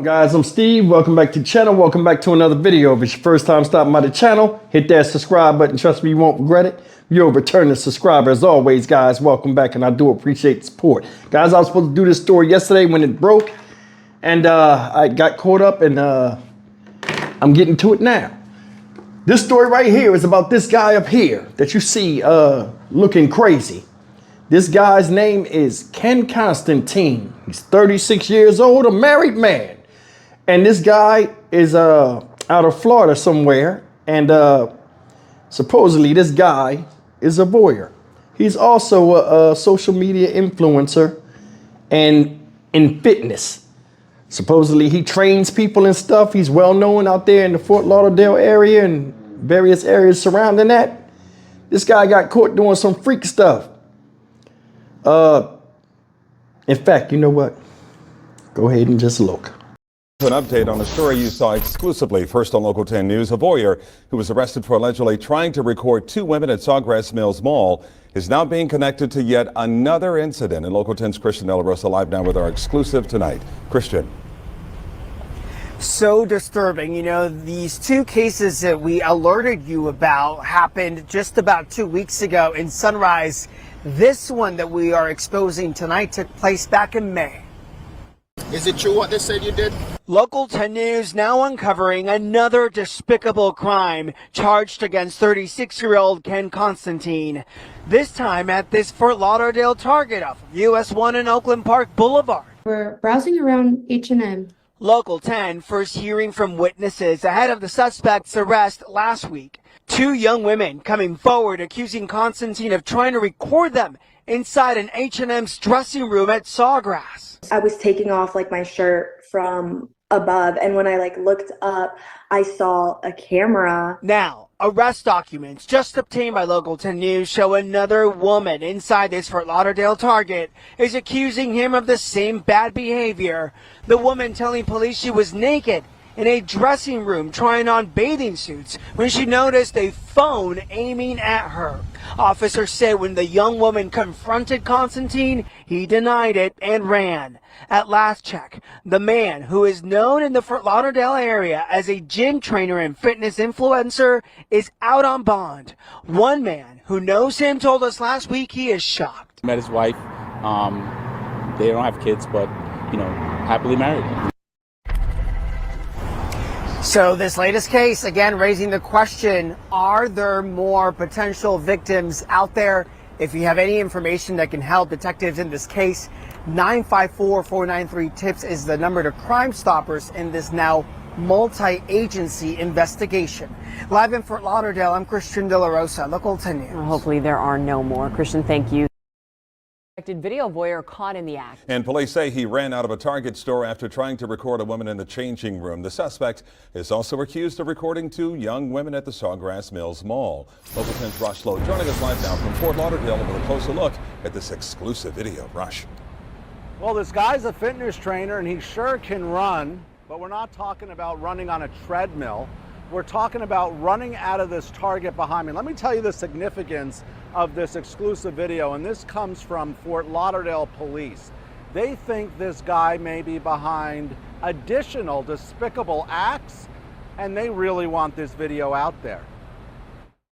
Guys, I'm Steve. Welcome back to the channel. Welcome back to another video. If it's your first time stopping by the channel, hit that subscribe button. Trust me, you won't regret it. You're a returning subscriber. As always, guys, welcome back, and I do appreciate the support. Guys, I was supposed to do this story yesterday when it broke, and I got caught up, and I'm getting to it now. This story right here is about this guy up here that you see looking crazy. This guy's name is Ken Constantine. He's 36 years old, a married man. And this guy is out of Florida somewhere, and supposedly this guy is a voyeur. He's also a social media influencer and in fitness. Supposedly he trains people and stuff. He's well known out there in the Fort Lauderdale area and various areas surrounding that. This guy got caught doing some freak stuff. In fact, you know what? Go ahead and just look. An update on a story you saw exclusively first on Local 10 News. A voyeur who was arrested for allegedly trying to record two women at Sawgrass Mills Mall is now being connected to yet another incident. And Local 10's Christian De La Rosa live now with our exclusive tonight. Christian. So disturbing. You know, these two cases that we alerted you about happened just about 2 weeks ago in Sunrise. This one that we are exposing tonight took place back in May. Is it true what they said you did? Local 10 News now uncovering another despicable crime charged against 36-year-old Ken Constantine. This time at this Fort Lauderdale Target off of US 1 and Oakland Park Boulevard. We're browsing around H&M. Local 10 first hearing from witnesses ahead of the suspect's arrest last week. Two young women coming forward accusing Constantine of trying to record them inside an H&M's dressing room at Sawgrass. I was taking off like my shirt from above, and when I looked up, I saw a camera. Now, arrest documents just obtained by Local 10 News show another woman inside this Fort Lauderdale Target is accusing him of the same bad behavior. The woman telling police she was naked in a dressing room trying on bathing suits when she noticed a phone aiming at her. Officers said when the young woman confronted Constantine, he denied it and ran. At last check, the man, who is known in the Fort Lauderdale area as a gym trainer and fitness influencer, is out on bond. One man who knows him told us last week he is shocked. Met his wife. They don't have kids, but, happily married. So this latest case, again, raising the question, are there more potential victims out there? If you have any information that can help detectives in this case, 954-493-TIPS is the number to Crime Stoppers in this now multi-agency investigation. Live in Fort Lauderdale, I'm Christian De La Rosa, Local 10 News. Well, hopefully there are no more. Christian, thank you. Video voyeur caught in the act. And police say he ran out of a Target store after trying to record a woman in the changing room. The suspect is also accused of recording two young women at the Sawgrass Mills Mall. Local 10's Rush Lowe joining us live now from Fort Lauderdale with a closer look at this exclusive video. Rush. Well, this guy's a fitness trainer and he sure can run, but we're not talking about running on a treadmill. We're talking about running out of this Target behind me. Let me tell you the significance of this exclusive video, and this comes from Fort Lauderdale police. They think this guy may be behind additional despicable acts, and they really want this video out there.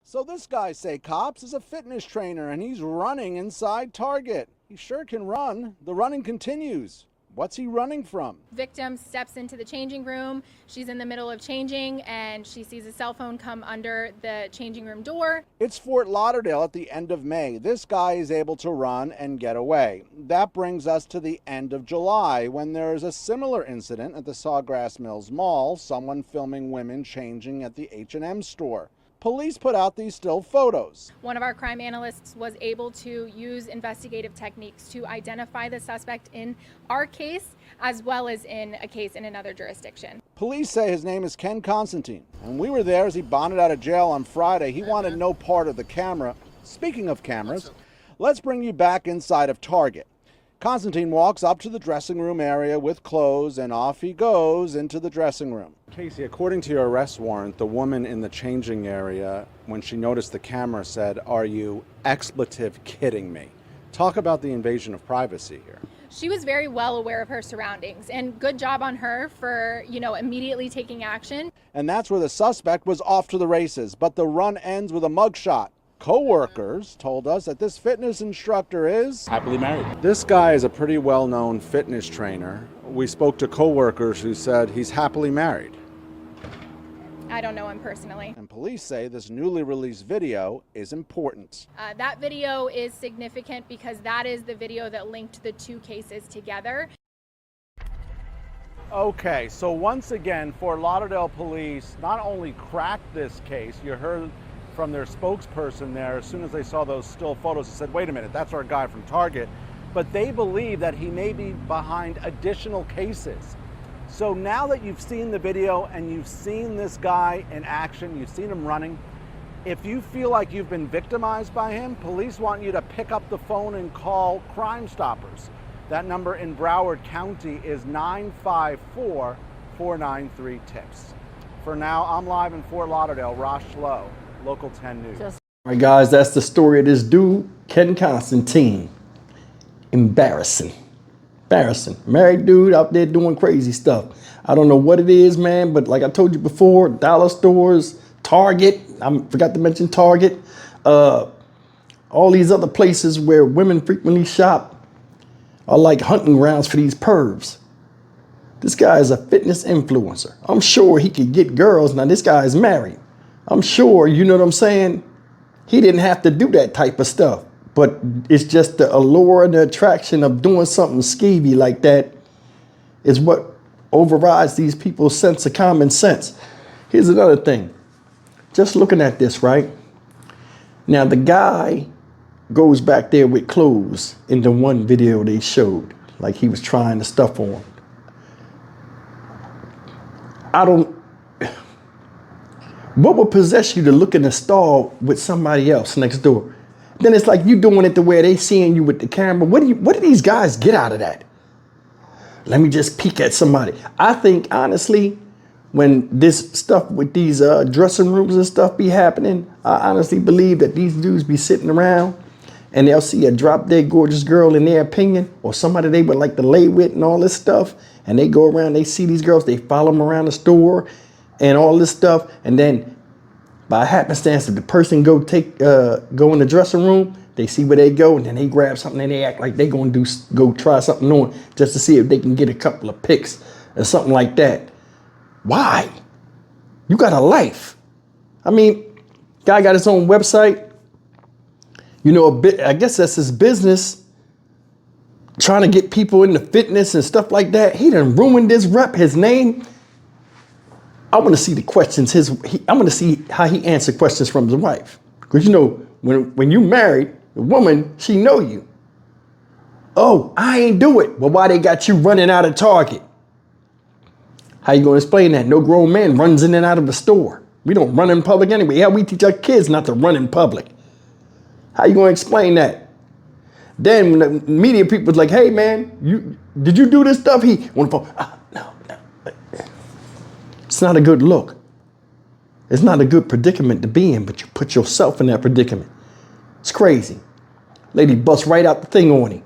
So this guy, say cops, is a fitness trainer and he's running inside Target. He sure can run. The running continues. What's he running from? Victim steps into the changing room. She's in the middle of changing and she sees a cell phone come under the changing room door. It's Fort Lauderdale at the end of May. This guy is able to run and get away. That brings us to the end of July when there is a similar incident at the Sawgrass Mills Mall, someone filming women changing at the H&M store. Police put out these still photos. One of our crime analysts was able to use investigative techniques to identify the suspect in our case as well as in a case in another jurisdiction. Police say his name is Ken Constantine, and we were there as he bonded out of jail on Friday. He wanted no part of the camera. Speaking of cameras, let's bring you back inside of Target. Constantine walks up to the dressing room area with clothes, and off he goes into the dressing room. Casey, according to your arrest warrant, the woman in the changing area, when she noticed the camera, said, "Are you expletive kidding me?" Talk about the invasion of privacy here. She was very well aware of her surroundings, and good job on her for, immediately taking action. And that's where the suspect was off to the races, but the run ends with a mugshot. Co-workers told us that this fitness instructor is Happily married. This guy is a pretty well-known fitness trainer. We spoke to co-workers who said he's happily married. I don't know him personally. And police say this newly released video is important. That video is significant because that is the video that linked the two cases together. Okay, so once again, Fort Lauderdale police not only cracked this case, you heard from their spokesperson there, as soon as they saw those still photos, they said, wait a minute, that's our guy from Target. But they believe that he may be behind additional cases. So now that you've seen the video and you've seen this guy in action, you've seen him running, if you feel like you've been victimized by him, police want you to pick up the phone and call Crime Stoppers. That number in Broward County is 954-493-TIPS. For now, I'm live in Fort Lauderdale. Rosh Lowe, Local 10 News. All right, guys, that's the story of this dude, Ken Constantine. Embarrassing. Married dude out there doing crazy stuff. I don't know what it is, man, but like I told you before, dollar stores, Target, I forgot to mention Target, all these other places where women frequently shop are like hunting grounds for these pervs. This guy is a fitness influencer. I'm sure he could get girls. Now, this guy is married. I'm sure, you know what I'm saying? He didn't have to do that type of stuff. But it's just the allure and the attraction of doing something skeevy like that is what overrides these people's sense of common sense. Here's another thing. Just looking at this, right? Now, the guy goes back there with clothes in the one video they showed, like he was trying the stuff on. What would possess you to look in the stall with somebody else next door? Then it's like you doing it the way they seeing you with the camera. What do these guys get out of that? Let me just peek at somebody. I think, honestly, when this stuff with these dressing rooms and stuff be happening, I honestly believe that these dudes be sitting around and they'll see a drop dead gorgeous girl in their opinion, or somebody they would like to lay with and all this stuff. And they go around, they see these girls, they follow them around the store and all this stuff. And then by happenstance, if the person go in the dressing room, they see where they go, and then they grab something and they act like they go try something on just to see if they can get a couple of pics or something like that. Why? You got a life. I mean, guy got his own website. You know, I guess that's his business. Trying to get people into fitness and stuff like that. He done ruined his rep, his name. I want to see the questions. I want to see how he answered questions from his wife. Because, you know, when you married, the woman, she know you. Oh, I ain't do it. Well, why they got you running out of Target? How you going to explain that? No grown man runs in and out of the store. We don't run in public anyway. Yeah, we teach our kids not to run in public. How you going to explain that? Then when the media people's like, hey, man, did you do this stuff? He on the phone. No. It's not a good look. It's not a good predicament to be in, but you put yourself in that predicament. It's crazy. Lady busts right out the thing on him.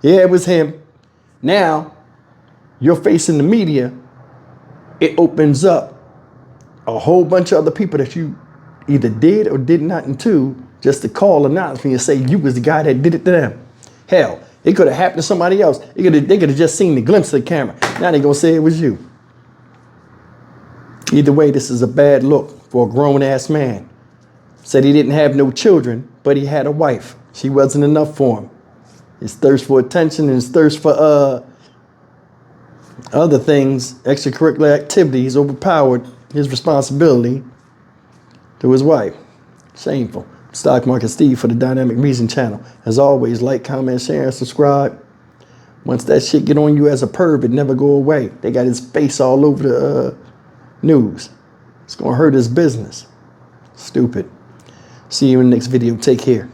Yeah, it was him. Now, you're facing the media. It opens up a whole bunch of other people that you either did or did not into just to call anonymously and say you was the guy that did it to them. Hell, it could have happened to somebody else. They could have just seen the glimpse of the camera. Now they're going to say it was you. Either way, this is a bad look for a grown-ass man. Said he didn't have no children, but he had a wife. She wasn't enough for him. His thirst for attention and his thirst for other things, extracurricular activities, overpowered his responsibility to his wife. Shameful. Stock Market Steve for the Dynamic Reason channel. As always, like, comment, share, and subscribe. Once that shit get on you as a perv, it never go away. They got his face all over the news. It's gonna hurt his business. Stupid. See you in the next video. Take care.